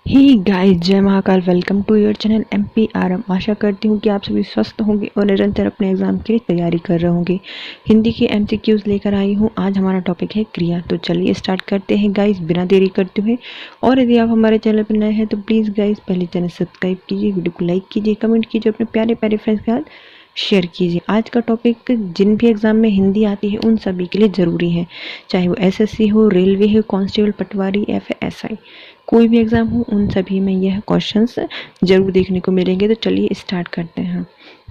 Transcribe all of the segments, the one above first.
हे guys, जय Mahakal. Welcome to your channel MPRM। आशा करती हूँ कि आप सभी स्वस्थ होंगे और निरंतर अपने एग्जाम के लिए तैयारी कर रहे होंगे। हिंदी के MCQs लेकर आई हूँ। आज हमारा टॉपिक है क्रिया। तो चलिए स्टार्ट करते हैं गाइस, बिना देरी करते हुए। और यदि आप हमारे चैनल पर नए हैं तो प्लीज़ गाइस पहले चैनल सब्सक्राइब कीजिए, वीडियो को लाइक कीजिए, कमेंट कीजिए, अपने प्यारे प्यारे फ्रेंड्स के साथ शेयर कीजिए। आज का टॉपिक जिन भी एग्जाम में हिंदी आती है उन सभी के लिए ज़रूरी है, चाहे वो SSC हो, रेलवे हो, कांस्टेबल, पटवारी या फिर SI, कोई भी एग्ज़ाम हो उन सभी में यह क्वेश्चंस जरूर देखने को मिलेंगे। तो चलिए स्टार्ट करते हैं।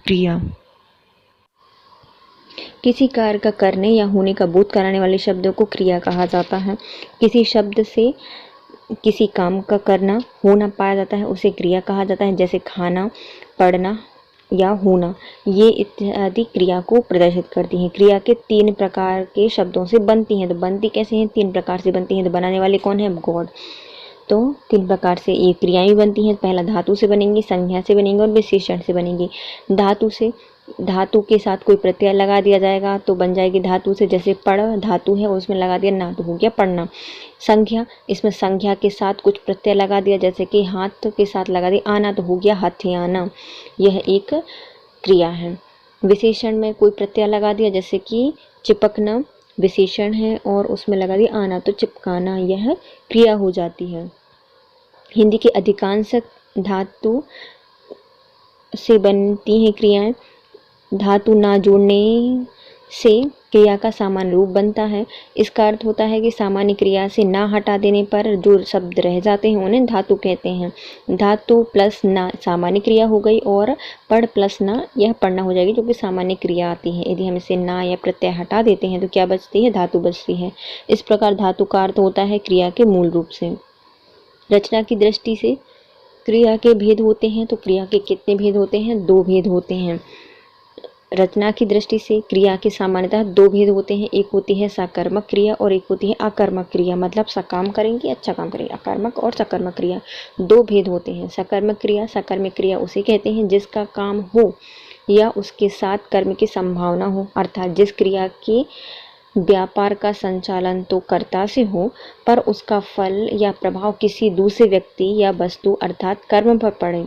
क्रिया। किसी कार्य का करने या होने का बोध कराने वाले शब्दों को क्रिया कहा जाता है। किसी शब्द से किसी काम का करना होना पाया जाता है उसे क्रिया कहा जाता है, जैसे खाना, पढ़ना या होना। ये इत्यादि क्रिया को प्रदर्शित करती हैं। क्रिया के 3 प्रकार के शब्दों से बनती हैं। तो बनती कैसे हैं? 3 प्रकार से बनती हैं। तो बनाने वाले कौन है? गॉड। तो 3 प्रकार से ये क्रियाएं बनती हैं। पहला धातु से बनेंगी, संज्ञा से बनेंगी और विशेषण से बनेंगी। धातु से, धातु के साथ कोई प्रत्यय लगा दिया जाएगा तो बन जाएगी धातु से, जैसे पढ़ धातु है उसमें लगा दिया ना तो हो गया पढ़ना। संज्ञा, इसमें संज्ञा के साथ कुछ प्रत्यय लगा दिया, जैसे कि हाथ के साथ लगा दिया आना तो हो गया हथियाना। यह एक क्रिया है। विशेषण में कोई प्रत्यय लगा दिया, जैसे कि चिपकना विशेषण है और उसमें लगा दिया आना तो चिपकाना, यह क्रिया हो जाती है। हिंदी के अधिकांश धातु से बनती हैं क्रियाएं। धातु ना जोड़ने से क्रिया का सामान्य रूप बनता है। इसका अर्थ होता है कि सामान्य क्रिया से ना हटा देने पर जो शब्द रह जाते हैं उन्हें धातु कहते हैं। धातु प्लस ना सामान्य क्रिया हो गई और पढ़ प्लस ना यह पढ़ना हो जाएगी, जो कि सामान्य क्रिया आती है। यदि हम इसे ना या प्रत्यय हटा देते हैं तो क्या बचती है? धातु बचती है। इस प्रकार धातु का अर्थ होता है क्रिया के मूल रूप से। रचना की दृष्टि से क्रिया के भेद होते हैं। तो क्रिया के कितने भेद होते हैं? 2 भेद होते हैं। रचना की दृष्टि से क्रिया के सामान्यतः 2 भेद होते हैं। एक होती है सकर्मक क्रिया और एक होती है अकर्मक क्रिया, मतलब सकाम करेंगे अच्छा काम करेंगे। अकर्मक और सकर्मक क्रिया 2 भेद होते हैं। सकर्मक क्रिया उसे कहते हैं जिसका काम हो या उसके साथ कर्म की संभावना हो, अर्थात जिस क्रिया के व्यापार का संचालन तो कर्ता से हो पर उसका फल या प्रभाव किसी दूसरे व्यक्ति या वस्तु अर्थात कर्म पर पड़े।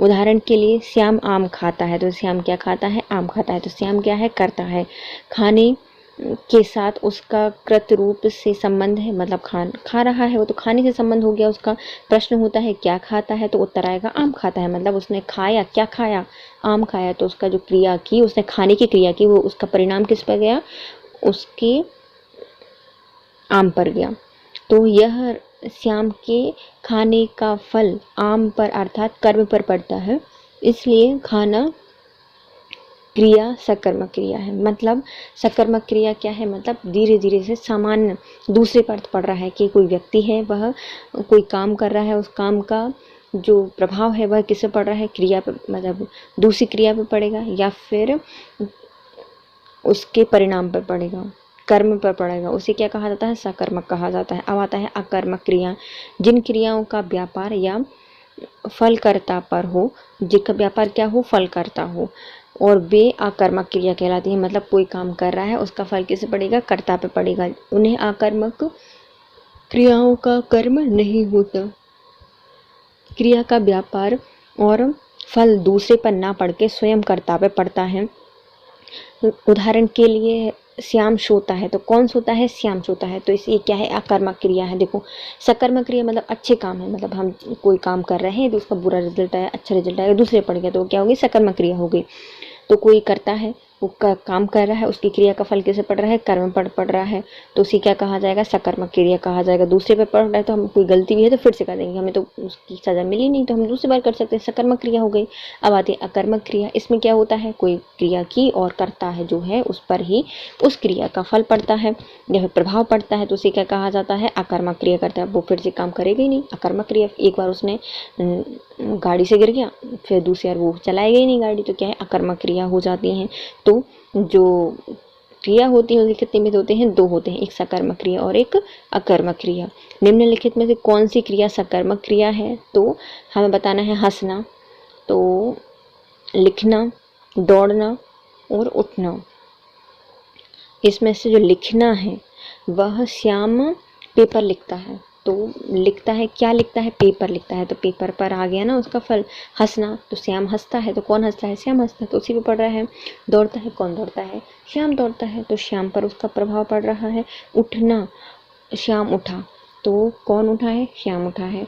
उदाहरण के लिए, श्याम आम खाता है तो श्याम क्या खाता है? आम खाता है। तो श्याम क्या है? करता है। खाने के साथ उसका कृत रूप से संबंध है, मतलब खा रहा है वो, तो खाने से संबंध हो गया उसका। प्रश्न होता है क्या खाता है? तो उत्तर आएगा आम खाता है, मतलब उसने खाया। क्या खाया? आम खाया। तो उसका जो क्रिया की, उसने खाने की क्रिया की, वो उसका परिणाम किस पर गया? उसके आम पर गया। तो यह श्याम के खाने का फल आम पर अर्थात कर्म पर पड़ता है, इसलिए खाना क्रिया सकर्मक क्रिया है। मतलब सकर्मक क्रिया क्या है? मतलब धीरे धीरे से सामान्य दूसरे पर पड़ रहा है कि कोई व्यक्ति है, वह कोई काम कर रहा है, उस काम का जो प्रभाव है वह किससे पड़ रहा है? क्रिया पर, मतलब दूसरी क्रिया पर पड़ेगा या फिर उसके परिणाम पर पड़ेगा, कर्म पर पड़ेगा। उसे क्या कहा जाता है? सकर्मक कहा जाता है। अब आता है अकर्मक क्रिया। जिन क्रियाओं का व्यापार या फलकर्ता पर हो, जिनका व्यापार क्या हो? फलकर्ता हो, और वे अकर्मक क्रिया कहलाती है। मतलब कोई काम कर रहा है, उसका फल किसे पड़ेगा? कर्ता पे पड़ेगा। उन्हें अकर्मक क्रियाओं का कर्म नहीं होता। क्रिया का व्यापार और फल दूसरे पर ना पड़ के स्वयं कर्ता पे पड़ता है। उदाहरण के लिए, श्याम सोता है तो कौन सोता है? श्याम सोता है। तो इसे क्या है? अकर्मक क्रिया है। देखो, सकर्मक क्रिया मतलब अच्छे काम है, मतलब हम कोई काम कर रहे हैं तो उसका बुरा रिजल्ट आया, अच्छा रिजल्ट आया, दूसरे पड़ गया, तो क्या होगी? सकर्मक क्रिया हो गई। तो कोई करता है, वो काम कर रहा है, उसकी क्रिया का फल किसे पड़ रहा है? कर्म पर पड़ रहा है, तो उसे क्या कहा जाएगा? सकर्मक क्रिया कहा जाएगा। दूसरे पे पड़ रहा है तो हम कोई गलती भी है तो फिर से कर देंगे, हमें तो उसकी सजा मिली नहीं तो हम दूसरी बार कर सकते हैं, सकर्मक क्रिया हो गई। अब आती है अकर्मक क्रिया। इसमें क्या होता है? कोई क्रिया की और करता है जो है उस पर ही उस क्रिया का फल पड़ता है या फिर प्रभाव पड़ता है, तो उसे क्या कहा जाता है? अकर्मक क्रिया करता है। वो फिर से काम करेगा ही नहीं। अकर्मक क्रिया, एक बार उसने गाड़ी से गिर गया, फिर दूसरी बार वो चलाएगा ही नहीं गाड़ी, तो क्या है? अकर्मक क्रिया हो जाती है। तो जो क्रिया होती है उसके कितने भेद होते हैं? 2 होते हैं, एक सकर्मक क्रिया और एक अकर्मक क्रिया। निम्नलिखित में से कौन सी क्रिया सकर्मक क्रिया है? तो हमें बताना है हंसना, तो लिखना, दौड़ना और उठना। इसमें से जो लिखना है वह श्याम पेपर लिखता है, तो लिखता है, क्या लिखता है, पेपर लिखता है, तो पेपर पर आ गया ना उसका फल हंसना, तो श्याम हंसता है, तो कौन हंसता है, श्याम हंसता है, तो उसी पे पड़ रहा है। दौड़ता है, कौन दौड़ता है, श्याम दौड़ता है, तो श्याम पर उसका प्रभाव पड़ रहा है। उठना, श्याम उठा, तो कौन उठा है, श्याम उठा है,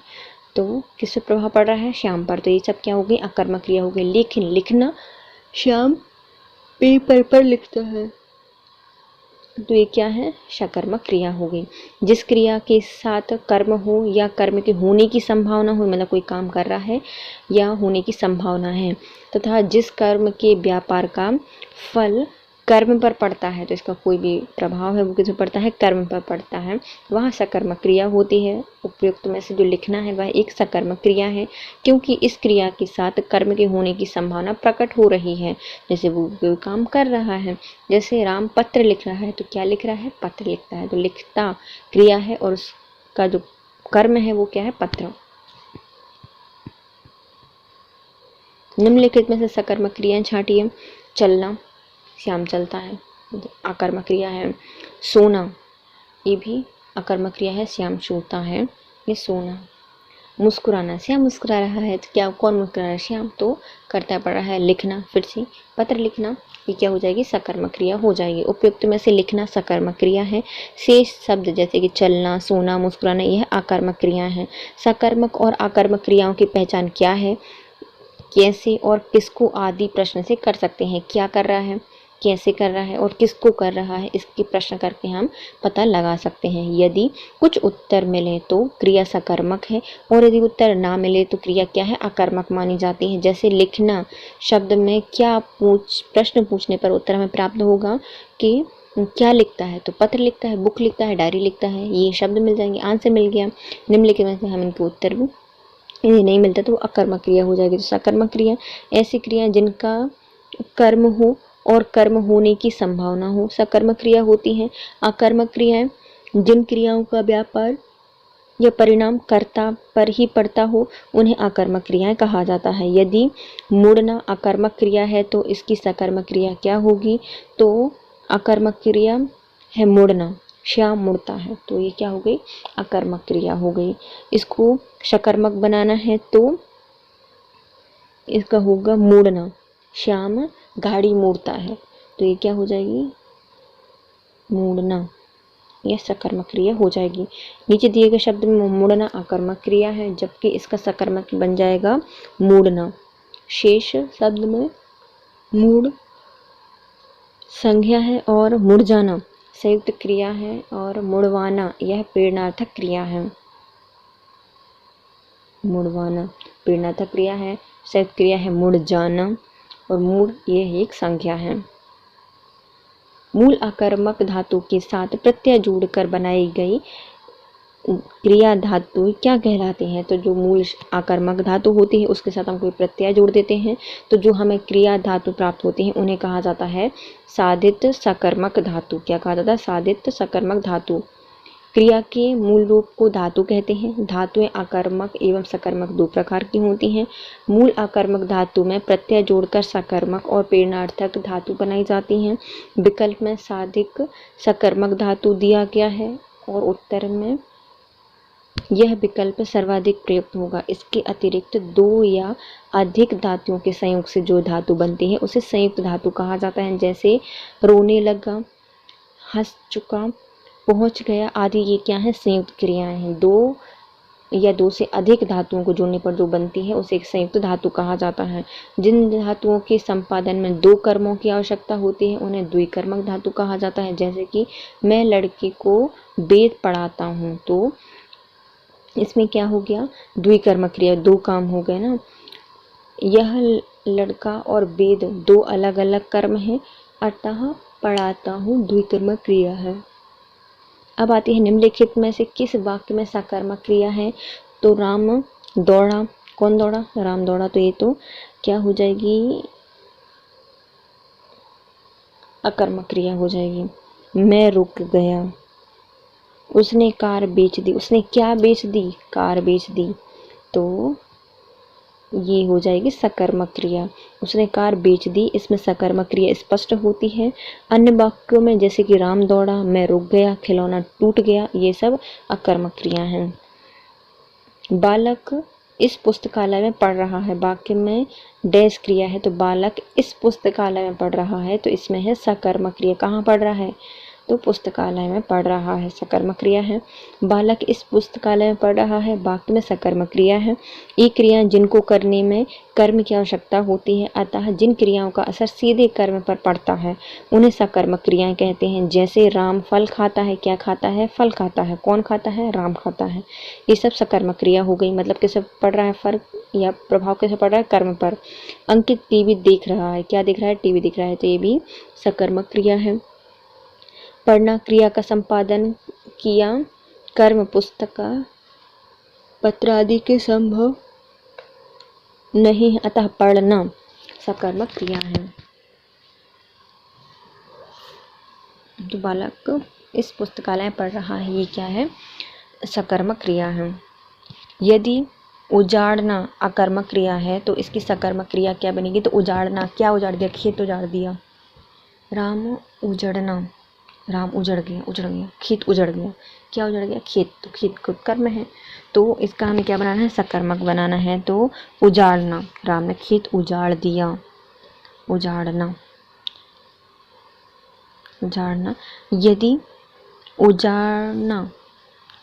तो किस पे प्रभाव पड़ रहा है, श्याम पर, तो ये सब क्या हो गई, अकर्मक क्रिया हो गई। लेकिन लिखना, श्याम पेपर पर लिखता है, तो ये क्या है, सकर्मक क्रिया हो गई। जिस क्रिया के साथ कर्म हो या कर्म के होने की संभावना हो, मतलब कोई काम कर रहा है या होने की संभावना है, तथा जिस कर्म के व्यापार का फल कर्म पर पड़ता है, तो इसका कोई भी प्रभाव है वो किस पर पड़ता है, कर्म पर पड़ता है, वहाँ सकर्मक क्रिया होती है। उपयुक्त में से जो लिखना है वह एक सकर्मक क्रिया है, क्योंकि इस क्रिया के साथ कर्म के होने की संभावना प्रकट हो रही है। जैसे वो कोई काम कर रहा है, जैसे राम पत्र लिख रहा है, तो क्या लिख रहा है, पत्र लिखता है, तो लिखता क्रिया है और उसका जो कर्म है वो क्या है, पत्र। निम्नलिखित में से सकर्मक क्रियाएं छांटिए। चलना, श्याम चलता है, अकर्मक क्रिया है। सोना, ये भी अकर्मक क्रिया है, श्याम सोता है, ये सोना। मुस्कुराना, श्याम मुस्कुरा रहा है, तो क्या कौन मुस्कुरा रहा है, श्याम, तो करता पड़ रहा है। लिखना, फिर से पत्र लिखना, ये क्या हो जाएगी, सकर्मक क्रिया हो जाएगी। उपयुक्त में से लिखना सकर्मक क्रिया है। शेष शब्द जैसे कि चलना, सोना, मुस्कुराना, यह अकर्मक क्रिया है। सकर्मक और अकर्मक क्रियाओं की पहचान क्या है, कैसे और किसको आदि प्रश्न से कर सकते हैं। क्या कर रहा है, कैसे कर रहा है और किसको कर रहा है, इसकी प्रश्न करके हम पता लगा सकते हैं। यदि कुछ उत्तर मिले तो क्रिया सकर्मक है, और यदि उत्तर ना मिले तो क्रिया क्या है, अकर्मक मानी जाती है। जैसे लिखना शब्द में क्या प्रश्न पूछने पर उत्तर हमें प्राप्त होगा कि क्या लिखता है, तो पत्र लिखता है, बुक लिखता है, डायरी लिखता है, ये शब्द मिल जाएंगे, आंसर मिल गया। निम्नलिखित में से हम इनके उत्तर भी, यदि नहीं मिलता तो वो अकर्मक क्रिया हो जाएगी। तो सकर्मक क्रिया ऐसी क्रिया जिनका कर्म हो और कर्म होने की संभावना हो, सकर्मक क्रिया होती है। अकर्मक क्रियाएं जिन क्रियाओं का व्यापार या परिणाम कर्ता पर ही पड़ता हो, उन्हें अकर्मक क्रियाएं कहा जाता है। यदि मुड़ना अकर्मक क्रिया है तो इसकी सकर्मक क्रिया क्या होगी, तो अकर्मक क्रिया है मुड़ना, श्याम मुड़ता है, तो ये क्या हो गई, अकर्मक क्रिया हो गई। इसको सकर्मक बनाना है तो इसका होगा मोड़ना, श्याम गाड़ी मोड़ता है, तो ये क्या हो जाएगी, मोड़ना, यह सकर्मक क्रिया हो जाएगी। नीचे दिए गए शब्द में मोड़ना अकर्मक क्रिया है, जबकि इसका सकर्मक बन जाएगा मोड़ना। शेष शब्द में मूड संज्ञा है और मुड़ जाना संयुक्त क्रिया है, और मुड़वाना यह प्रेरणार्थक क्रिया है। मुड़वाना प्रेरणार्थक क्रिया है, संयुक्त क्रिया है मुड़ जाना, और मूड यह एक संज्ञा है। मूल अकर्मक धातु के साथ प्रत्यय जोड़कर बनाई गई क्रिया धातु क्या कहलाते हैं, तो जो मूल आकर्मक धातु होती है उसके साथ हम कोई प्रत्यय जोड़ देते हैं तो जो हमें क्रिया धातु प्राप्त होती है उन्हें कहा जाता है साधित सकर्मक धातु। क्या कहा जाता है, साधित सकर्मक धातु। क्रिया के मूल रूप को धातु कहते हैं। धातुएं आकर्मक एवं सकर्मक दो प्रकार की होती हैं। मूल आकर्मक धातु में प्रत्यय जोड़कर सकर्मक और प्रेरणार्थक धातु बनाई जाती हैं। विकल्प में साधिक सकर्मक धातु दिया गया है और उत्तर में यह विकल्प सर्वाधिक प्रयुक्त होगा। इसके अतिरिक्त दो या अधिक धातुओं के संयोग से जो धातु बनती है उसे संयुक्त धातु कहा जाता है। जैसे रोने लगा, हंस चुका, पहुंच गया आदि, ये क्या है, संयुक्त क्रियाएं हैं। दो या दो से अधिक धातुओं को जोड़ने पर जो बनती है उसे एक संयुक्त धातु कहा जाता है। जिन धातुओं के संपादन में दो कर्मों की आवश्यकता होती है उन्हें द्विकर्मक धातु कहा जाता है। जैसे कि मैं लड़के को वेद पढ़ाता हूँ, तो इसमें क्या हो गया, द्विकर्मक क्रिया, दो काम हो गए ना। यह लड़का और वेद दो अलग अलग कर्म हैं, अतः पढ़ाता हूँ द्विकर्मक क्रिया है। अब आती है निम्नलिखित में से किस वाक्य में सकर्मक क्रिया है, तो राम दौड़ा, कौन दौड़ा, राम दौड़ा, तो ये तो क्या हो जाएगी, अकर्मक क्रिया हो जाएगी। मैं रुक गया, उसने कार बेच दी, उसने क्या बेच दी, कार बेच दी, तो ये हो जाएगी सकर्मक क्रिया। उसने कार बेच दी, इसमें सकर्मक क्रिया स्पष्ट होती है। अन्य वाक्यों में जैसे कि राम दौड़ा, मैं रुक गया, खिलौना टूट गया, ये सब अकर्मक क्रिया हैं। बालक इस पुस्तकालय में पढ़ रहा है, वाक्य में डैश क्रिया है तो बालक इस पुस्तकालय में पढ़ रहा है, तो इसमें है सकर्मक क्रिया। कहाँ पढ़ रहा है? तो पुस्तकालय में पढ़ रहा है, सकर्मक क्रिया है। बालक इस पुस्तकालय में पढ़ रहा है, वाक्य में सकर्मक क्रिया है। ये क्रियाएं जिनको करने में कर्म की आवश्यकता होती है, अतः जिन क्रियाओं का असर सीधे कर्म पर पड़ता है उन्हें सकर्मक क्रियाएं कहते हैं। जैसे राम फल खाता है, क्या खाता है? फल खाता है। कौन खाता है? राम खाता है। ये सब सकर्मक क्रिया हो गई। मतलब किसे पड़ रहा है? फर्क या प्रभाव कैसे पड़ रहा है? कर्म पर। अंकित टीवी देख रहा है, क्या देख रहा है? टीवी दिख रहा है, तो ये भी सकर्मक क्रिया है। पढ़ना क्रिया का संपादन किया, कर्म पुस्तक पत्र आदि के संभव नहीं है, अतः पढ़ना सकर्मक क्रिया है। तो बालक इस पुस्तकालय में पढ़ रहा है, ये क्या है? सकर्मक क्रिया है। यदि उजाड़ना अकर्मक क्रिया है तो इसकी सकर्मक क्रिया क्या बनेगी? तो उजाड़ना, क्या उजाड़ दिया? खेत उजाड़ दिया। राम उजड़ना, राम उजड़ गया, खेत उजड़ गया। क्या उजड़ गया? खेत। तो खेत खुद कर्म है, तो इसका हमें क्या बनाना है? सकर्मक बनाना है। तो उजाड़ना, राम ने खेत उजाड़ दिया, उजाड़ना, उजाड़ना। यदि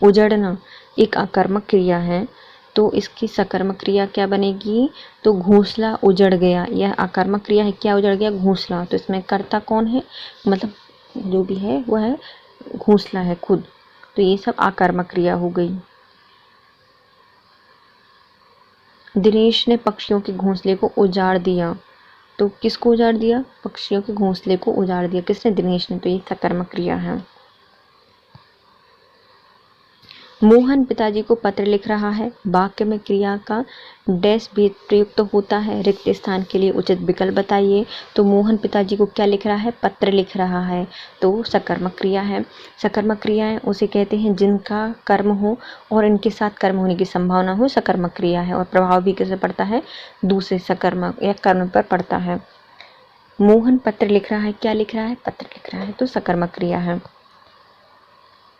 उजड़ना एक अकर्मक क्रिया है तो इसकी सकर्मक क्रिया क्या बनेगी? तो घोंसला उजड़ गया, यह अकर्मक क्रिया है। क्या उजड़ गया? घोंसला। तो इसमें कर्ता कौन है? मतलब जो भी है वह है घोंसला है खुद। तो ये सब आकर्मक क्रिया हो गई। दिनेश ने पक्षियों के घोंसले को उजाड़ दिया, तो किसको उजाड़ दिया? पक्षियों के घोंसले को उजाड़ दिया। किसने? दिनेश ने। तो ये सकर्मक क्रिया है। मोहन पिताजी को पत्र लिख रहा है, वाक्य में क्रिया का डैश भी प्रयुक्त होता है, रिक्त स्थान के लिए उचित विकल्प बताइए। तो मोहन पिताजी को क्या लिख रहा है? पत्र लिख रहा है, तो सकर्मक क्रिया है। सकर्मक क्रियाएं उसे कहते हैं जिनका कर्म हो और इनके साथ कर्म होने की संभावना हो, सकर्मक क्रिया है। और प्रभाव भी किसे पड़ता है? दूसरे सकर्मक या कर्म पर पड़ता है। मोहन पत्र लिख रहा है, क्या लिख रहा है? पत्र लिख रहा है, तो सकर्मक क्रिया है।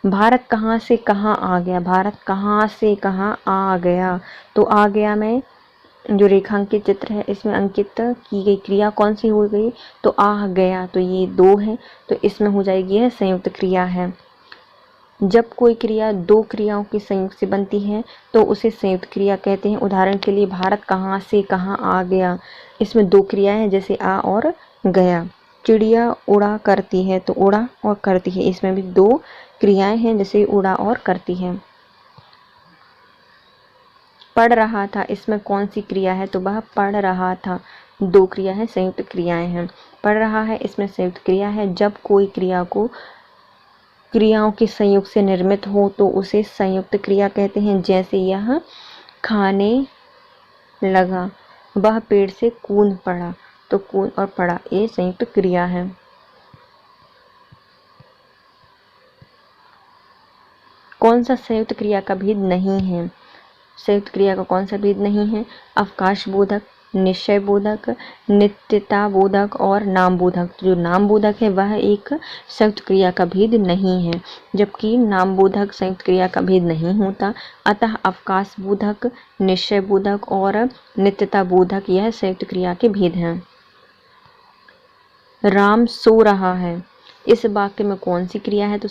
भारत कहाँ से कहाँ आ गया, भारत कहाँ से कहाँ आ गया, तो आ गया में जो रेखांकित चित्र है इसमें अंकित की गई क्रिया कौन सी हो गई? तो आ गया। तो ये दो है, तो इसमें हो जाएगी यह संयुक्त क्रिया है। जब कोई क्रिया दो क्रियाओं के संयुक्त से बनती है तो उसे संयुक्त क्रिया कहते हैं। उदाहरण के लिए भारत कहाँ से कहाँ आ गया, इसमें दो क्रियाएं हैं, जैसे आ और गया। चिड़िया उड़ा करती है, तो उड़ा और करती है, इसमें भी दो क्रियाएं हैं, जैसे उड़ा और करती है। पढ़ रहा था, इसमें कौन सी क्रिया है? तो वह पढ़ रहा था, दो क्रिया है, संयुक्त क्रियाएं हैं। पढ़ रहा है, इसमें संयुक्त क्रिया है। जब कोई क्रिया को क्रियाओं के संयोग से निर्मित हो तो उसे संयुक्त क्रिया कहते हैं। जैसे यह खाने लगा, वह पेड़ से कूद पड़ा, तो कूद और पड़ा ये संयुक्त क्रिया है। कौन सा संयुक्त क्रिया का भेद नहीं है? संयुक्त क्रिया का कौन सा भेद नहीं है? अवकाश बोधक, निश्चय बोधक, नित्यता बोधक और नाम बोधक। जो नाम बोधक है वह एक संयुक्त क्रिया का भेद नहीं है, जबकि नाम बोधक संयुक्त क्रिया का भेद नहीं होता। अतः अवकाश बोधक, निश्चय बोधक और नित्यता बोधक यह संयुक्त क्रिया के भेद हैं। राम सो रहा है, इस वाक्य में कौन सी क्रिया है? तो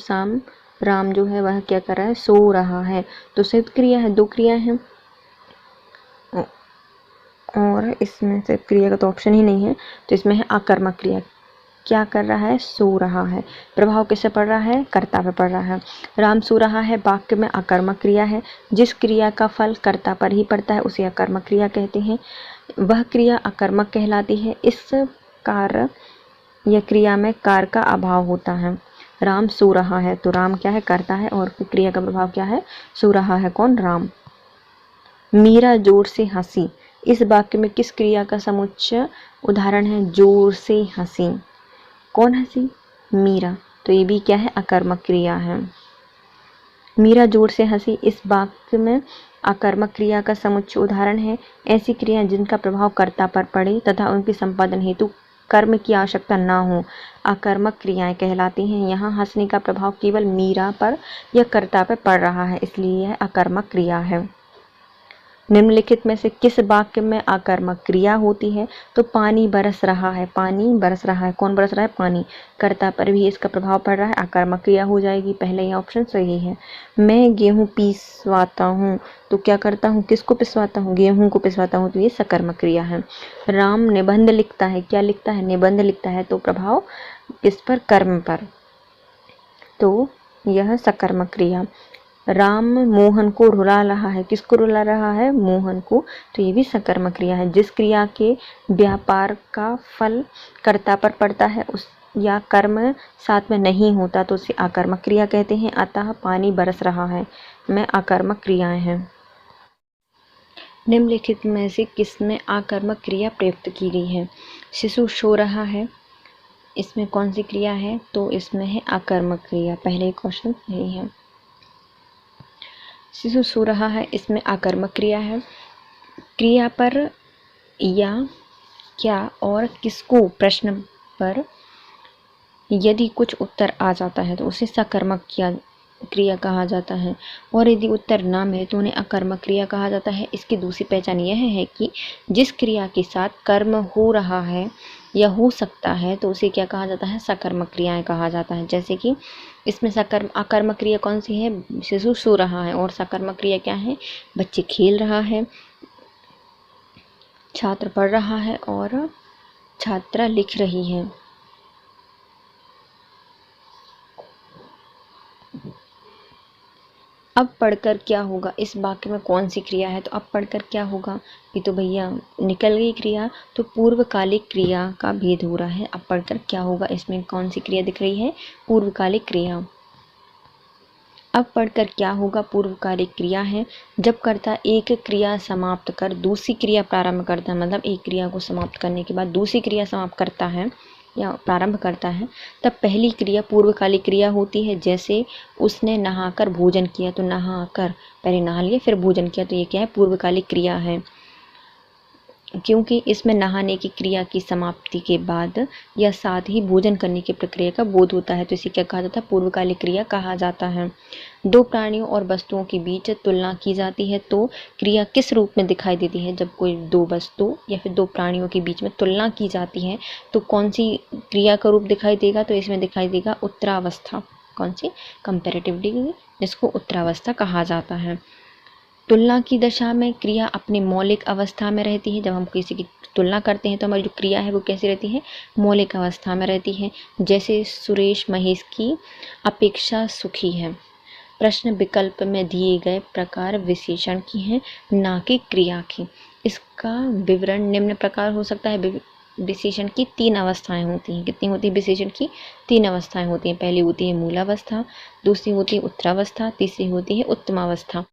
राम जो है वह क्या कर रहा है? सो रहा है, तो संयुक्त क्रिया है, दो क्रियाएं हैं। और इसमें से क्रिया का तो ऑप्शन ही नहीं है, तो इसमें है आकर्मक क्रिया। क्या कर रहा है? सो रहा है। प्रभाव किससे पड़ रहा है? कर्ता पे पड़ रहा है। राम सो रहा है वाक्य में आकर्मक क्रिया है। जिस क्रिया का फल कर्ता पर ही पड़ता है उसे आकर्मक क्रिया कहते हैं, वह क्रिया आकर्मक कहलाती है। इस कार्य या क्रिया में कार्य का अभाव होता है। राम सो रहा है, तो राम क्या है? कर्ता है, और क्रिया का प्रभाव क्या है? सो रहा है कौन? राम। मीरा जोर से हंसी, इस वाक्य में किस क्रिया का समुच्चय उदाहरण है? जोर से हंसी। कौन हंसी? मीरा, तो ये भी क्या है? अकर्मक क्रिया है। मीरा जोर से हंसी, इस वाक्य में अकर्मक क्रिया का समुच्चय उदाहरण है ऐसी क्रिया जिनका प्रभाव कर्ता पर पड़े तथा उनके संपादन हेतु कर्म की आवश्यकता न हो, अकर्मक क्रियाएं कहलाती हैं। यहाँ हंसने का प्रभाव केवल मीरा पर या कर्ता पर पड़ रहा है, इसलिए यह अकर्मक क्रिया है। निम्नलिखित में से किस वाक्य में आकर्मक क्रिया होती है? तो पानी बरस रहा है, पानी बरस रहा है, कौन बरस रहा है? पानी। कर्ता पर भी इसका प्रभाव पड़ रहा है, आकर्मक क्रिया हो जाएगी। पहले ये ऑप्शन सही है। मैं गेहूं पिसवाता हूँ, तो क्या करता हूँ? किसको पिसवाता हूँ? गेहूं को पिसवाता हूँ, तो ये सकर्मक क्रिया है। राम निबंध लिखता है, क्या लिखता है? निबंध लिखता है, तो प्रभाव किस पर? कर्म पर, तो यह सकर्मक क्रिया। राम मोहन को रुला रहा है, किसको रुला रहा है? मोहन को, तो ये भी सकर्मक क्रिया है। जिस क्रिया के व्यापार का फल कर्ता पर पड़ता है उस या कर्म साथ में नहीं होता तो उसे आकर्मक क्रिया कहते हैं। अतः पानी बरस रहा है में आकर्मक क्रियाएं हैं। निम्नलिखित में से किसमें आकर्मक क्रिया प्रयुक्त की गई है? शिशु सो रहा है, इसमें कौन सी क्रिया है? तो इसमें है आकर्मक क्रिया। पहले क्वेश्चन यही है। शिशु सो रहा है, इसमें आकर्मक क्रिया है। क्रिया पर या क्या और किसको प्रश्न पर यदि कुछ उत्तर आ जाता है तो उसे सकर्मक क्रिया कहा जाता है, और यदि उत्तर ना मिले तो उन्हें अकर्मक क्रिया कहा जाता है। इसकी दूसरी पहचान यह है कि जिस क्रिया के साथ कर्म हो रहा है या हो सकता है तो उसे क्या कहा जाता है? सकर्मक क्रियाएं कहा जाता है। जैसे कि इसमें अकर्मक क्रिया कौन सी है? शिशु सो रहा है, और सकर्मक क्रिया क्या है? बच्चे खेल रहा है, छात्र पढ़ रहा है और छात्रा लिख रही है। अब पढ़कर क्या होगा? इस वाक्य में कौन सी क्रिया है? तो अब पढ़कर क्या होगा? ये तो भैया निकल गई क्रिया, तो पूर्वकालिक क्रिया का भेद हो रहा है। अब पढ़कर क्या होगा, इसमें कौन सी क्रिया दिख रही है? पूर्वकालिक क्रिया। अब पढ़कर क्या होगा पूर्वकालिक क्रिया है जब कर्ता एक क्रिया समाप्त कर दूसरी क्रिया प्रारंभ करता है, मतलब एक क्रिया को समाप्त करने के बाद दूसरी क्रिया समाप्त करता है या प्रारंभ करता है, तब पहली क्रिया पूर्वकालिक क्रिया होती है। जैसे उसने नहाकर भोजन किया, तो नहाकर पहले नहा लिया फिर भोजन किया, तो ये क्या है? पूर्वकालिक क्रिया है, क्योंकि इसमें नहाने की क्रिया की समाप्ति के बाद या साथ ही भोजन करने की प्रक्रिया का बोध होता है, तो इसे क्या कहा जाता है? पूर्वकालिक क्रिया कहा जाता है। दो प्राणियों और वस्तुओं के बीच तुलना की जाती है तो क्रिया किस रूप में दिखाई देती है? जब कोई दो वस्तु या फिर दो प्राणियों के बीच में तुलना की जाती है तो कौन सी क्रिया का रूप दिखाई देगा? तो इसमें दिखाई देगा उत्तरावस्था। कौन सी? कंपैरेटिव डिग्री, जिसको उत्तरावस्था कहा जाता है। तुलना की दशा में क्रिया अपनी मौलिक अवस्था में रहती है। जब हम किसी की तुलना करते हैं तो हमारी जो क्रिया है वो कैसी रहती है? मौलिक अवस्था में रहती है। जैसे सुरेश महेश की अपेक्षा सुखी है। प्रश्न विकल्प में दिए गए प्रकार विशेषण की हैं, ना कि क्रिया की। इसका विवरण निम्न प्रकार हो सकता है। विशेषण की तीन अवस्थाएं होती हैं। कितनी होती है? विशेषण की तीन अवस्थाएं होती हैं। पहली होती है मूलावस्था, दूसरी होती है उत्तरावस्था, तीसरी होती है उत्तमावस्था।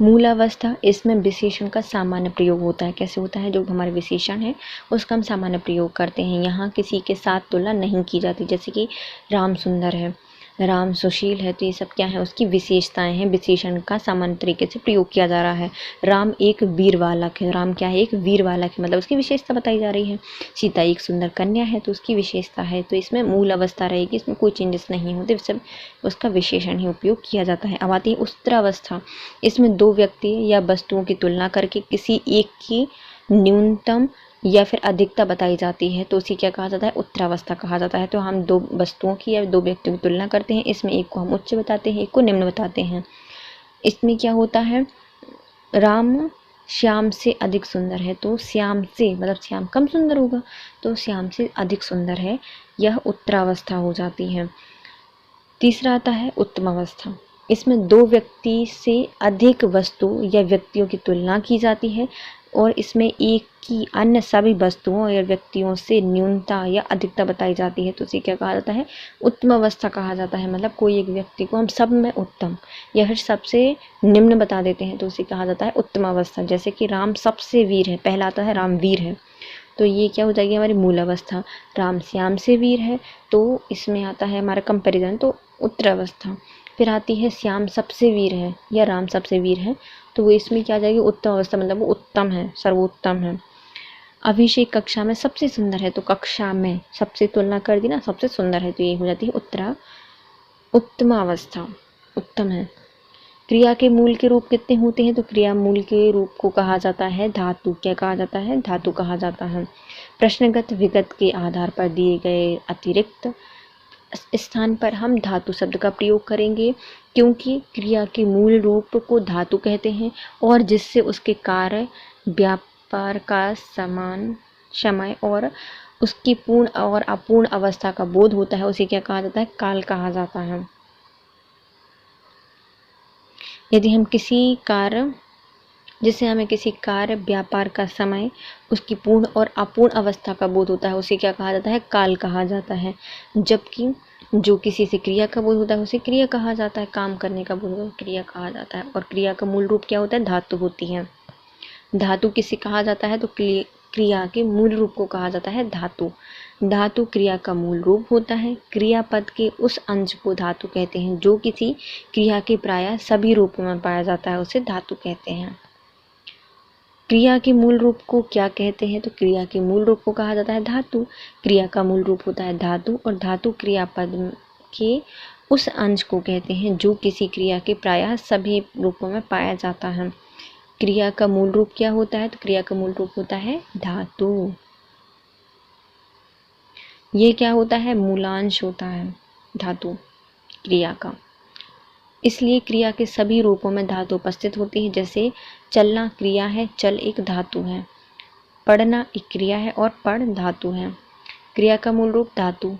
मूलावस्था, इसमें विशेषण का सामान्य प्रयोग होता है। कैसे होता है? जो हमारे विशेषण है उसका हम सामान्य प्रयोग करते हैं। यहाँ किसी के साथ तुलना नहीं की जाती। जैसे कि राम सुंदर है, राम सुशील है, तो ये सब क्या है? उसकी विशेषताएं हैं। विशेषण का सामान्य तरीके से प्रयोग किया जा रहा है। राम एक वीर बालक है, राम क्या है? एक वीर बालक है, मतलब उसकी विशेषता बताई जा रही है। सीता एक सुंदर कन्या है, तो उसकी विशेषता है। तो इसमें मूल अवस्था रहेगी, इसमें कोई चेंजेस नहीं होते, सब उसका विशेषण ही उपयोग किया जाता है। अब आती है उत्तरावस्था। इसमें दो व्यक्ति या वस्तुओं की तुलना करके किसी एक की न्यूनतम या फिर अधिकता बताई जाती है, तो उसे क्या कहा जाता है? उत्तरावस्था कहा जाता है। तो हम दो वस्तुओं की या दो व्यक्तियों की तुलना करते हैं, इसमें एक को हम उच्च बताते हैं, एक को निम्न बताते हैं। इसमें क्या होता है? राम श्याम से अधिक सुंदर है, तो श्याम से मतलब श्याम कम सुंदर होगा, तो श्याम से अधिक सुंदर है, यह उत्तरावस्था हो जाती है। तीसरा आता है उत्तमावस्था। इसमें दो व्यक्ति से अधिक वस्तु या व्यक्तियों की तुलना की जाती है और इसमें एक की अन्य सभी वस्तुओं या व्यक्तियों से न्यूनता या अधिकता बताई जाती है, तो उसे क्या कहा जाता है? उत्तम अवस्था कहा जाता है। मतलब कोई एक व्यक्ति को हम सब में उत्तम या फिर सबसे निम्न बता देते हैं, तो उसे कहा जाता है उत्तम अवस्था। जैसे कि राम सबसे वीर है, पहला आता है राम वीर है, तो ये क्या हो जाएगी? हमारी मूल अवस्था। राम श्याम से वीर है, तो इसमें आता है हमारा कंपैरिजन, तो उत्तर अवस्था। फिर आती है श्याम सबसे वीर है या राम सबसे वीर है, तो वो इसमें क्या आ जाएगी? उत्तम अवस्था, मतलब वो उत्तम है, सर्वोत्तम है। अभिषेक कक्षा में सबसे सुंदर है, तो कक्षा में सबसे तुलना कर दी ना, सबसे सुंदर है, तो ये हो जाती है उत्तमावस्था, उत्तम है। क्रिया के मूल के रूप कितने होते हैं? तो क्रिया मूल के रूप को कहा जाता है धातु। क्या कहा जाता है? धातु कहा जाता है। प्रश्नगत विगत के आधार पर दिए गए अतिरिक्त स्थान पर हम धातु शब्द का प्रयोग करेंगे, क्योंकि क्रिया के मूल रूप को धातु कहते हैं और जिससे उसके कार्य, व्यापार का समान समय और उसकी पूर्ण और अपूर्ण अवस्था का बोध होता है, उसे क्या कहा जाता है? काल कहा जाता है। यदि हम किसी कार्य, जिससे हमें किसी कार्य, व्यापार का समय, उसकी पूर्ण और अपूर्ण अवस्था का बोध होता है, उसे क्या कहा जाता है? काल कहा जाता है। जबकि जो किसी से क्रिया का बोध होता है उसे क्रिया कहा जाता है। काम करने का बोध होता है क्रिया कहा जाता है। और क्रिया का मूल रूप क्या होता है? धातु होती है। धातु किसे कहा जाता है? तो क्रिया के मूल रूप को कहा जाता है धातु। धातु क्रिया का मूल रूप होता है। क्रियापद के उस अंश को धातु कहते हैं जो किसी क्रिया के प्रायः सभी रूपों में पाया जाता है, उसे धातु कहते हैं। क्रिया के मूल रूप को क्या कहते हैं? तो क्रिया के मूल रूप को कहा जाता है धातु। क्रिया का मूल रूप होता है धातु और धातु क्रियापद के उस अंश को कहते हैं जो किसी क्रिया के प्रायः सभी रूपों में पाया जाता है। क्रिया का मूल रूप क्या होता है? तो क्रिया का मूल रूप होता है धातु। ये क्या होता है? मूलांश होता है धातु क्रिया का। इसलिए क्रिया के सभी रूपों में धातु उपस्थित होती है। जैसे चलना क्रिया है, चल एक धातु है। पढ़ना एक क्रिया है और पढ़ धातु है। क्रिया का मूल रूप धातु।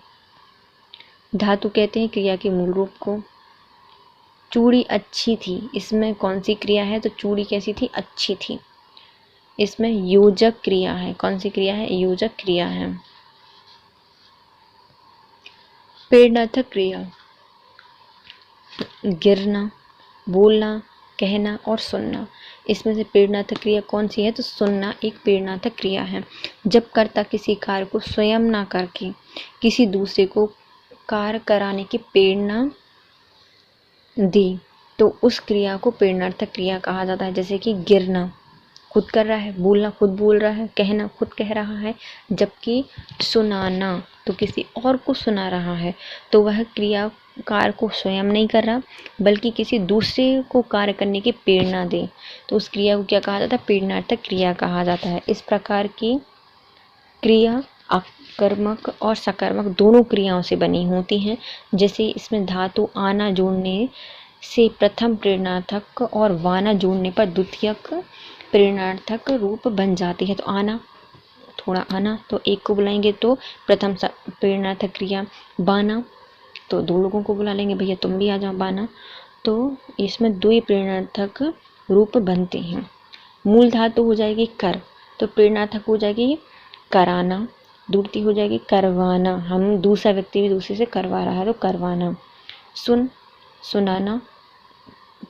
धातु कहते हैं क्रिया के मूल रूप को। चूड़ी अच्छी थी, इसमें कौन सी क्रिया है? तो चूड़ी कैसी थी? अच्छी थी। इसमें योजक क्रिया है। कौन सी क्रिया है? योजक क्रिया है। प्रेरणार्थक क्रिया, गिरना, बोलना, कहना और सुनना। इसमें से प्रेरणार्थक क्रिया कौन सी है? तो सुनना एक प्रेरणार्थक क्रिया है। जब कर्ता किसी कार्य को स्वयं ना करके किसी दूसरे को कार्य कराने की प्रेरणा दे तो उस क्रिया को प्रेरणार्थक क्रिया कहा जाता है। जैसे कि गिरना खुद कर रहा है, बोलना खुद बोल रहा है, कहना खुद कह रहा है। जबकि सुनाना तो किसी और को सुना रहा है, तो वह क्रिया कार्य को स्वयं नहीं कर रहा बल्कि किसी दूसरे को कार्य करने की प्रेरणा दे, तो उस क्रिया को क्या कहा जाता है? प्रेरणार्थक क्रिया कहा जाता है। इस प्रकार की क्रिया आकर्मक और सकर्मक दोनों क्रियाओं से बनी होती हैं। जैसे इसमें धातु आना जोड़ने से प्रथम प्रेरणार्थक और वाना जोड़ने पर द्वितीयक प्रेरणार्थक रूप बन जाती है। तो आना, थोड़ा आना, तो एक को बुलाएंगे तो प्रथम प्रेरणार्थक क्रिया। बाना तो दो लोगों को बुला लेंगे, भैया तुम भी आ जाओ बाना, तो इसमें दो ही प्रेरणार्थक रूप बनते हैं। मूल धातु हो जाएगी कर, तो प्रेरणार्थक हो जाएगी कराना। दूसरी हो जाएगी करवाना, हम दूसरा व्यक्ति भी दूसरे से करवा रहा है तो करवाना। सुन, सुनाना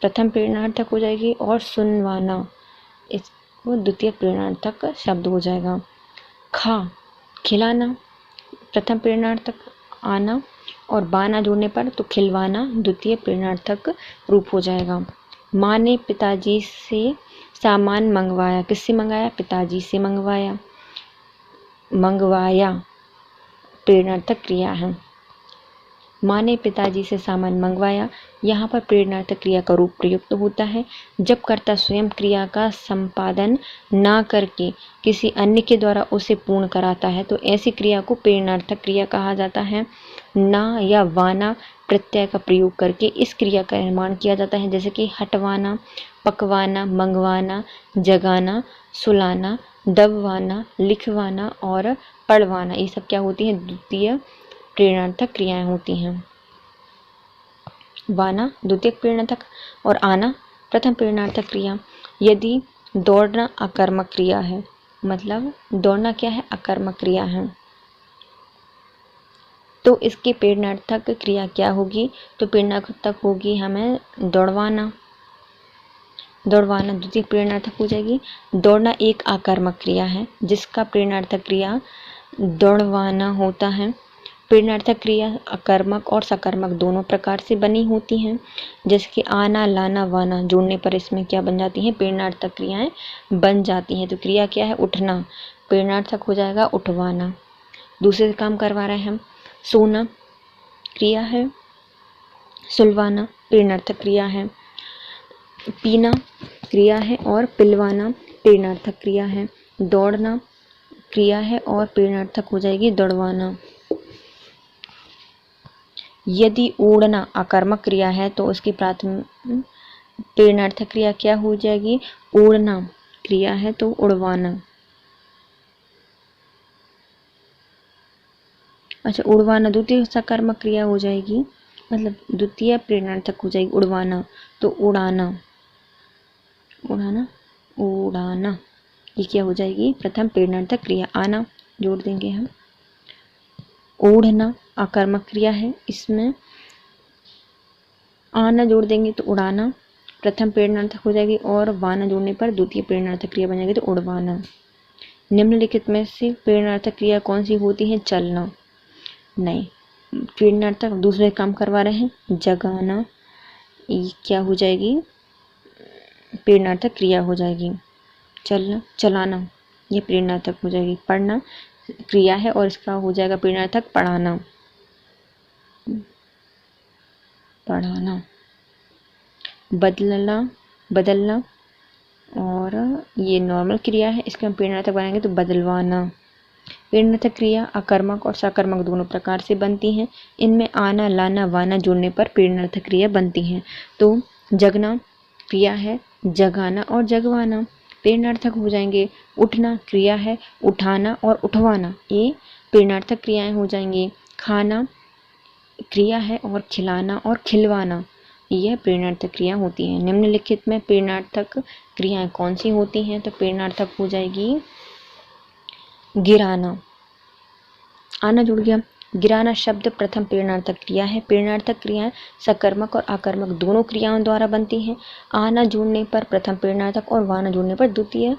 प्रथम प्रेरणार्थक हो जाएगी और सुनवाना इसको द्वितीय प्रेरणार्थक शब्द हो जाएगा। खा, खिलाना प्रथम प्रेरणार्थक आना और बाना जोड़ने पर तो खिलवाना द्वितीय प्रेरणार्थक रूप हो जाएगा। माँ ने पिताजी से सामान मंगवाया। किससे मंगाया? पिताजी से मंगवाया। मंगवाया प्रेरणार्थक क्रिया है। माँ ने पिताजी से सामान मंगवाया, यहाँ पर प्रेरणार्थक क्रिया का रूप प्रयुक्त होता है। जब कर्ता स्वयं क्रिया का संपादन ना करके किसी अन्य के द्वारा उसे पूर्ण कराता है तो ऐसी क्रिया को प्रेरणार्थक क्रिया कहा जाता है। ना या वाना प्रत्यय का प्रयोग करके इस क्रिया का निर्माण किया जाता है। जैसे कि हटवाना, पकवाना, मंगवाना, जगाना, सुलाना, दबवाना, लिखवाना और पढ़वाना, ये सब क्या होती हैं? द्वितीय प्रेरणार्थक क्रियाएं होती हैं। वाना द्वितीय प्रेरणार्थक और आना प्रथम प्रेरणार्थक क्रिया। यदि दौड़ना अकर्मक क्रिया है, मतलब दौड़ना क्या है? अकर्मक क्रिया है, तो इसकी प्रेरणार्थक क्रिया क्या होगी? तो प्रेरणार्थक होगी हमें दौड़वाना। दौड़वाना द्वितीय प्रेरणार्थक हो जाएगी। दौड़ना एक आकर्मक क्रिया है जिसका प्रेरणार्थक क्रिया दौड़वाना होता है। प्रेरणार्थक क्रिया अकर्मक और सकर्मक दोनों प्रकार से बनी होती हैं। जैसे कि आना, लाना, वाना जोड़ने पर इसमें क्या बन जाती हैं? प्रेरणार्थक क्रियाएं बन जाती हैं। तो क्रिया क्या है? उठना, प्रेरणार्थक हो जाएगा उठवाना। दूसरे से काम करवा रहे हैं हम। सोना क्रिया है, सुलवाना प्रेरणार्थक क्रिया है। पीना क्रिया है और पिलवाना प्रेरणार्थक क्रिया है। दौड़ना क्रिया है और प्रेरणार्थक हो जाएगी दौड़वाना। यदि उड़ना आकर्मक क्रिया है तो उसकी प्राथमिक प्रेरणार्थक क्रिया क्या हो जाएगी? उड़ना क्रिया है तो उड़वाना। अच्छा, उड़वाना द्वितीय सकर्मक क्रिया हो जाएगी, मतलब द्वितीय प्रेरणार्थक हो जाएगी उड़वाना, तो उड़ाना। उड़ाना उड़ाना ये क्या हो जाएगी? प्रथम प्रेरणार्थक क्रिया। आना जोड़ देंगे हम। ओढ़ना आकर्मक क्रिया है, इसमें आना जोड़ देंगे तो उड़ाना प्रथम प्रेरणार्थक हो जाएगी, और वाना जोड़ने पर द्वितीय प्रेरणार्थक क्रिया बन जाएगी तो उड़वाना। निम्नलिखित में से प्रेरणार्थक क्रिया कौन सी होती है? चलना। नहीं, प्रेरणार्थक दूसरे काम करवा रहे हैं। जगाना ये क्या हो जाएगी? प्रेरणार्थक क्रिया हो जाएगी। चलना चलाना ये प्रेरणार्थक हो जाएगी। पढ़ना क्रिया है और इसका हो जाएगा प्रेरणार्थक पढ़ाना। पढ़ाना। बदलना बदलना और ये नॉर्मल क्रिया है, इसके हम प्रेरणार्थक बनाएंगे तो बदलवाना। प्रेरणार्थक क्रिया अकर्मक और सकर्मक दोनों प्रकार से बनती हैं। इनमें आना, लाना, वाना जोड़ने पर प्रेरणार्थक क्रिया बनती हैं। तो जगना क्रिया है, जगाना और जगवाना प्रेरणार्थक हो जाएंगे। उठना क्रिया है, उठाना और उठवाना ये प्रेरणार्थक क्रियाएं हो जाएंगी। खाना क्रिया है और खिलाना और खिलवाना यह प्रेरणार्थक क्रिया होती है। निम्नलिखित में प्रेरणार्थक क्रियाएं कौन सी होती हैं? तो प्रेरणार्थक हो जाएगी गिराना। आना जुड़ गया। गिराना शब्द प्रथम प्रेरणार्थक क्रिया है। प्रेरणार्थक क्रियाएं सकर्मक और आकर्मक दोनों क्रियाओं द्वारा बनती हैं। आना जुड़ने पर प्रथम प्रेरणार्थक और वाना जुड़ने पर द्वितीय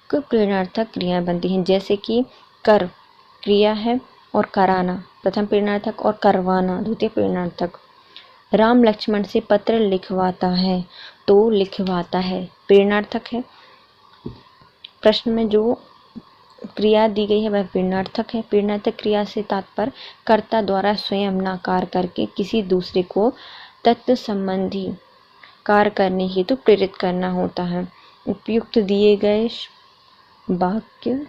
प्रेरणार्थक क्रियाएं बनती हैं। जैसे कि कर क्रिया है और कराना प्रथम प्रेरणार्थक और करवाना द्वितीय प्रेरणार्थक। राम लक्ष्मण से पत्र लिखवाता है, तो लिखवाता है प्रेरणार्थक है। प्रश्न में जो क्रिया दी गई है वह प्रेरणार्थक है। प्रेरणार्थक क्रिया से तात्पर्य कर्ता द्वारा स्वयं नकार करके किसी दूसरे को तत्व संबंधी कार्य करने हेतु प्रेरित करना होता है। उपयुक्त दिए गए वाक्य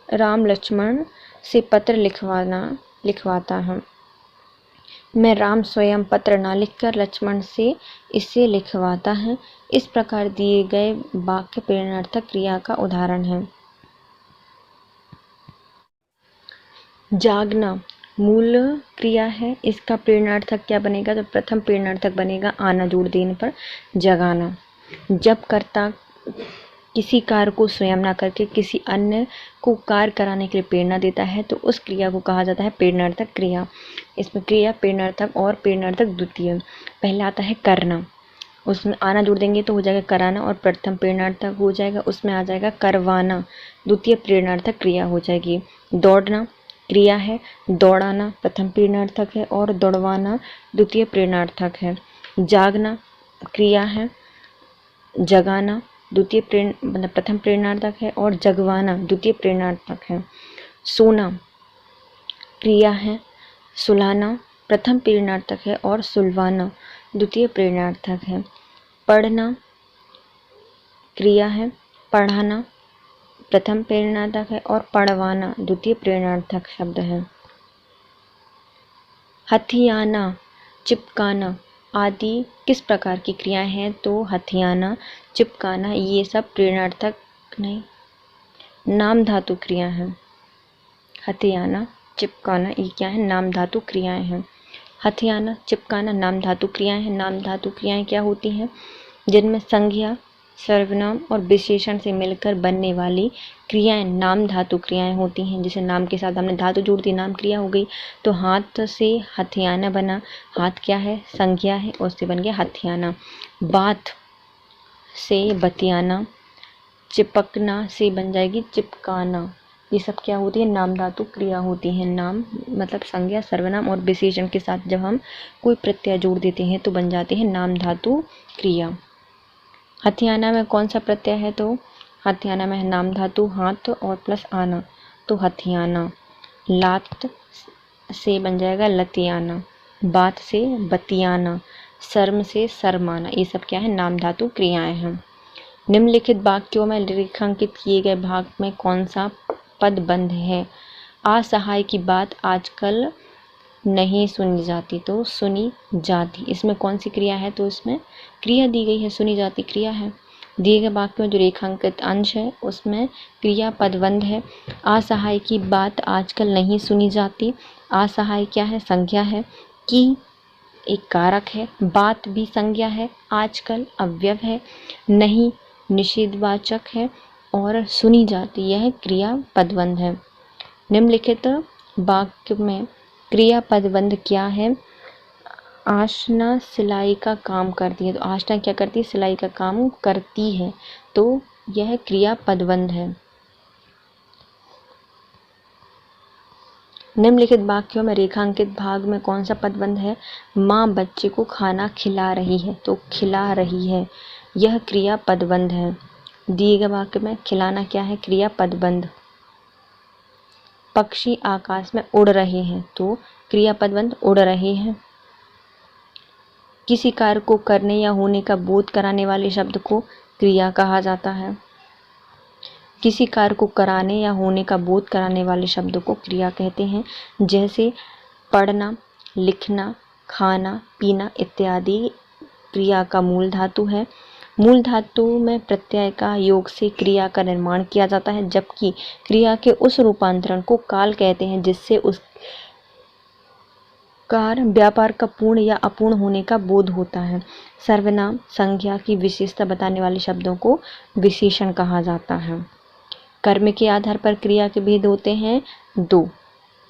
राम लक्ष्मण से पत्र लिखवाता है। मैं राम स्वयं पत्र न लिखकर लक्ष्मण से इसे लिखवाता है। इस प्रकार दिए गए वाक्य प्रेरणार्थक क्रिया का उदाहरण है। जागना मूल क्रिया है, इसका प्रेरणार्थक क्या बनेगा? तो प्रथम प्रेरणार्थक बनेगा आना जोड़ देने पर जगाना। जब कर्ता किसी कार्य को स्वयं ना करके किसी अन्य को कार्य कराने के लिए प्रेरणा देता है तो उस क्रिया को कहा जाता है प्रेरणार्थक क्रिया। इसमें क्रिया प्रेरणार्थक और प्रेरणार्थक द्वितीय। पहला आता है करना, उसमें आना जोड़ देंगे तो हो जाएगा कराना, और प्रथम प्रेरणार्थक हो जाएगा उसमें आ जाएगा करवाना, द्वितीय प्रेरणार्थक क्रिया हो जाएगी। दौड़ना क्रिया है, दौड़ाना प्रथम प्रेरणार्थक है और दौड़वाना द्वितीय प्रेरणार्थक है। जागना क्रिया है, जगाना द्वितीय मतलब प्रथम प्रेरणार्थक है और जगवाना द्वितीय प्रेरणार्थक है। सोना क्रिया है, सुलाना प्रथम प्रेरणार्थक है और सुलवाना द्वितीय प्रेरणार्थक है। पढ़ना क्रिया है, पढ़ाना प्रथम प्रेरणार्थक है और पढ़वाना द्वितीय प्रेरणार्थक शब्द है। हथियाना, चिपकाना आदि किस प्रकार की क्रियाएं हैं? तो हथियाना, चिपकाना ये सब प्रेरणार्थक नहीं, नाम धातु क्रिया है। हथियाना, चिपकाना ये क्या है? नाम धातु क्रियाएं हैं। हथियाना, चिपकाना नाम धातु क्रियाएं हैं। नाम धातु क्रियाएं क्या होती हैं? जिनमें संज्ञा, सर्वनाम और विशेषण से मिलकर बनने वाली क्रियाएं नाम धातु क्रियाएं होती हैं। जैसे नाम के साथ हमने धातु जोड़ दी, नाम क्रिया हो गई। तो हाथ से हथियाना बना, हाथ क्या है? संज्ञा है, उससे बन गया हथियाना। बात से बतियाना, चिपकना से बन जाएगी चिपकाना। ये सब क्या होती है? नाम धातु क्रिया होती है। नाम मतलब संज्ञा, सर्वनाम और विशेषण के साथ जब हम कोई प्रत्यय जोड़ देते हैं तो बन जाती है नाम धातु क्रिया। हथियाना में कौन सा प्रत्यय है? तो हथियाना में है नाम धातु हाथ और प्लस आना, तो हथियाना। लात से बन जाएगा लतियाना, बात से बतियाना, सर्म से सरमाना, ये सब क्या है, नाम धातु क्रियाएं हैं। निम्नलिखित वाक्यों में रेखांकित किए गए भाग में कौन सा पद बंध है? असहाय की बात आजकल नहीं सुनी जाती, तो सुनी जाती, इसमें कौन सी क्रिया है? तो इसमें क्रिया दी गई है, सुनी जाती क्रिया है। दिए गए वाक्य में जो रेखांकित अंश है उसमें क्रिया पदबंध है। असहाय की बात आजकल नहीं सुनी जाती, असहाय क्या है? संज्ञा है। की एक कारक है, बात भी संज्ञा है, आजकल अव्यय है, नहीं निषेधवाचक है और सुनी जाती यह क्रिया पदबंध है। निम्नलिखित वाक्य में क्रिया पदबंध क्या है? आशना सिलाई का काम करती है, तो आशना क्या करती है? सिलाई का काम करती है, तो यह क्रिया पदबंध है। निम्नलिखित वाक्यों में रेखांकित भाग में कौन सा पदबंध है? माँ बच्चे को खाना खिला रही है, तो खिला रही है, यह क्रिया पदबंध है। दिए गए वाक्य में खिलाना क्या है? क्रिया पदबंध। पक्षी आकाश में उड़ रहे हैं, तो क्रिया पदबंध उड़ रहे हैं। किसी कार्य को करने या होने का बोध कराने वाले शब्द को क्रिया कहा जाता है। किसी कार्य को कराने या होने का बोध कराने वाले शब्द को क्रिया कहते हैं। जैसे पढ़ना, लिखना, खाना, पीना इत्यादि क्रिया का मूल धातु है। मूल धातु में प्रत्यय का योग से क्रिया का निर्माण किया जाता है, जबकि क्रिया के उस रूपांतरण को काल कहते हैं जिससे उस कार्य व्यापार का पूर्ण या अपूर्ण होने का बोध होता है। सर्वनाम संज्ञा की विशेषता बताने वाले शब्दों को विशेषण कहा जाता है। कर्म के आधार पर क्रिया के भेद होते हैं दो।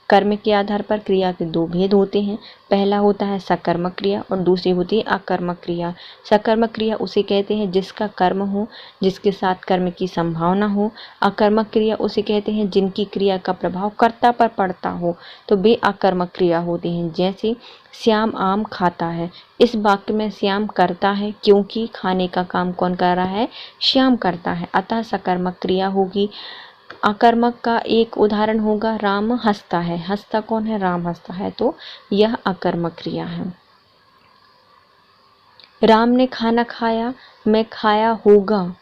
कर्म के आधार पर क्रिया के दो भेद होते हैं। पहला होता है सकर्मक क्रिया और दूसरी होती है अकर्मक क्रिया। सकर्मक क्रिया उसे कहते हैं जिसका कर्म हो, जिसके साथ कर्म की संभावना हो। अकर्मक क्रिया उसे कहते हैं जिनकी क्रिया का प्रभाव कर्ता पर पड़ता हो, तो वे अकर्मक क्रिया होती हैं। जैसे श्याम आम खाता है, इस वाक्य में श्याम करता है क्योंकि खाने का काम कौन कर रहा है? श्याम करता है, अतः सकर्मक क्रिया होगी। अकर्मक का एक उदाहरण होगा राम हंसता है, हंसता कौन है? राम हंसता है, तो यह अकर्मक क्रिया है। राम ने खाना खाया, मैं खाया होगा,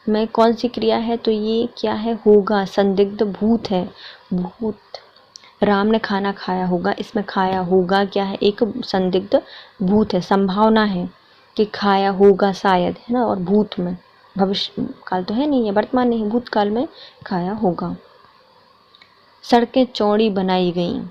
मैं कौन सी क्रिया है? तो ये क्या है? होगा, संदिग्ध भूत है, भूत। राम ने खाना खाया होगा, इसमें खाया होगा क्या है? एक संदिग्ध भूत है, संभावना है कि खाया होगा शायद, है ना। और भूत में भविष्य काल तो है नहीं, है वर्तमान नहीं, भूतकाल में खाया होगा। सड़कें चौड़ी बनाई गई,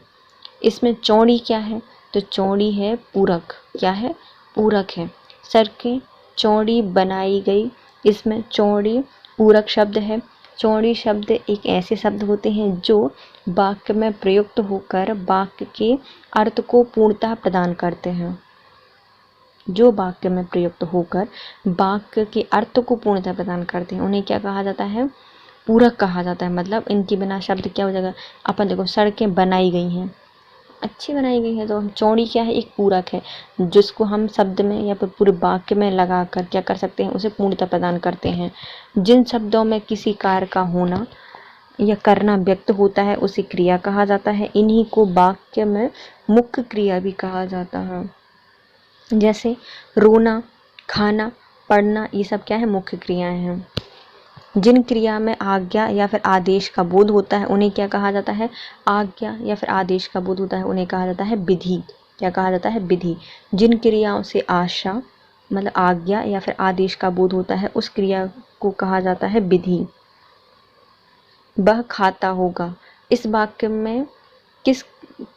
इसमें चौड़ी क्या है? तो चौड़ी है पूरक, क्या है? पूरक है। सड़कें चौड़ी बनाई गई, इसमें चौड़ी पूरक शब्द है। चौड़ी शब्द एक ऐसे शब्द होते हैं जो वाक्य में प्रयुक्त होकर वाक्य के अर्थ को पूर्णतः प्रदान करते हैं। जो वाक्य में प्रयुक्त होकर वाक्य के अर्थ को पूर्णतः प्रदान करते हैं उन्हें क्या कहा जाता है? पूरक कहा जाता है। मतलब इनके बिना शब्द क्या हो जाएगा? अपन देखो, सड़कें बनाई गई हैं, अच्छी बनाई गई है, तो हम चौड़ी क्या है? एक पूरक है जिसको हम शब्द में या फिर पूरे वाक्य में लगा कर क्या कर सकते हैं? उसे पूर्णतः प्रदान करते हैं। जिन शब्दों में किसी कार्य का होना या करना व्यक्त होता है उसे क्रिया कहा जाता है। इन्हीं को वाक्य में मुख्य क्रिया भी कहा जाता है। जैसे रोना, खाना, पढ़ना, ये सब क्या है? मुख्य क्रियाएं हैं। जिन क्रिया में आज्ञा या फिर आदेश का बोध होता है उन्हें क्या कहा जाता है? आज्ञा या फिर आदेश का बोध होता है उन्हें कहा जाता है विधि। क्या कहा जाता है? विधि। जिन क्रियाओं से आशा मतलब आज्ञा या फिर आदेश का बोध होता है उस क्रिया को कहा जाता है विधि। वह खाता होगा, इस वाक्य में किस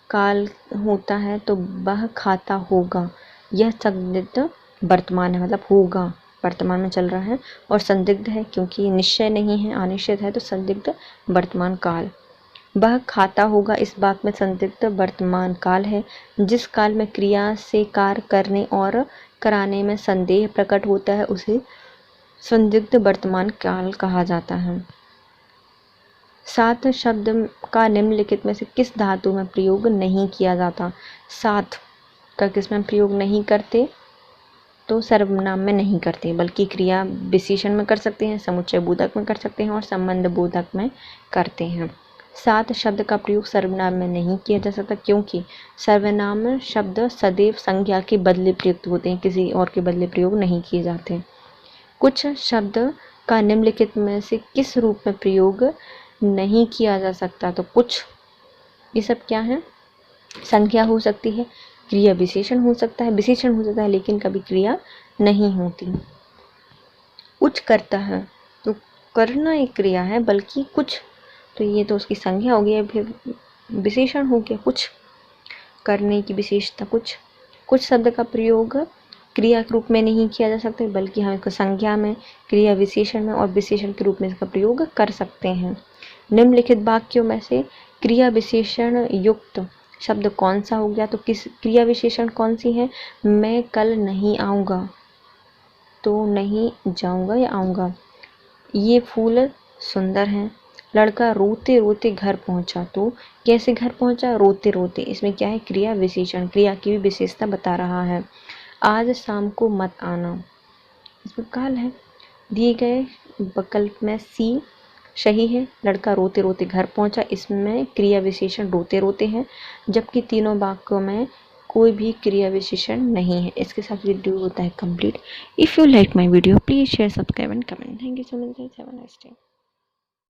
काल होता है? तो वह खाता होगा, यह संदिग्ध वर्तमान है, मतलब होगा वर्तमान में चल रहा है, और संदिग्ध है क्योंकि निश्चय नहीं है, अनिश्चित है, तो संदिग्ध वर्तमान काल। वह खाता होगा, इस बात में संदिग्ध वर्तमान काल है। जिस काल में क्रिया से कार्य करने और कराने में संदेह प्रकट होता है उसे संदिग्ध वर्तमान काल कहा जाता है। साथ शब्द का निम्नलिखित में से किस धातु में प्रयोग नहीं किया जाता? साथ का किस में प्रयोग नहीं करते? तो सर्वनाम में नहीं करते, बल्कि क्रिया विशेषण में कर सकते हैं, समुच्चय बोधक में कर सकते हैं और संबंध बोधक में करते हैं। साथ शब्द का प्रयोग सर्वनाम में नहीं किया जा सकता, क्योंकि सर्वनाम शब्द सदैव संज्ञा के बदले प्रयुक्त होते हैं, किसी और के बदले प्रयोग नहीं किए जाते। कुछ शब्द का निम्नलिखित में से किस रूप में प्रयोग नहीं किया जा सकता? तो कुछ, ये सब क्या है? संज्ञा हो सकती है, क्रिया विशेषण हो सकता है, विशेषण हो सकता है लेकिन कभी क्रिया नहीं होती। कुछ करता है तो करना एक क्रिया है, बल्कि कुछ, तो ये तो उसकी संज्ञा हो गई, फिर विशेषण हो गया। कुछ करने की विशेषता कुछ। कुछ शब्द का प्रयोग क्रिया के रूप में नहीं किया जा सकता, बल्कि हम इसको संज्ञा में, क्रिया विशेषण में और विशेषण के रूप में इसका प्रयोग कर सकते हैं। निम्नलिखित वाक्यों में से क्रिया विशेषण युक्त शब्द कौन सा हो गया? तो किस क्रिया विशेषण कौन सी है? मैं कल नहीं आऊँगा, तो नहीं जाऊँगा या आऊँगा। ये फूल सुंदर हैं। लड़का रोते रोते घर पहुंचा, तो कैसे घर पहुंचा? रोते रोते। इसमें क्या है? क्रिया विशेषण, क्रिया की भी विशेषता बता रहा है। आज शाम को मत आना, इसमें काल है। दिए गए विकल्प में सी सही है। लड़का रोते रोते घर पहुंचा, इसमें क्रिया विशेषण रोते रोते है, जबकि तीनों वाक्यों में कोई भी क्रिया विशेषण नहीं है। इसके साथ वीडियो होता है complete. If you like my video please share, subscribe and comment. Thank you so much. Have a nice day.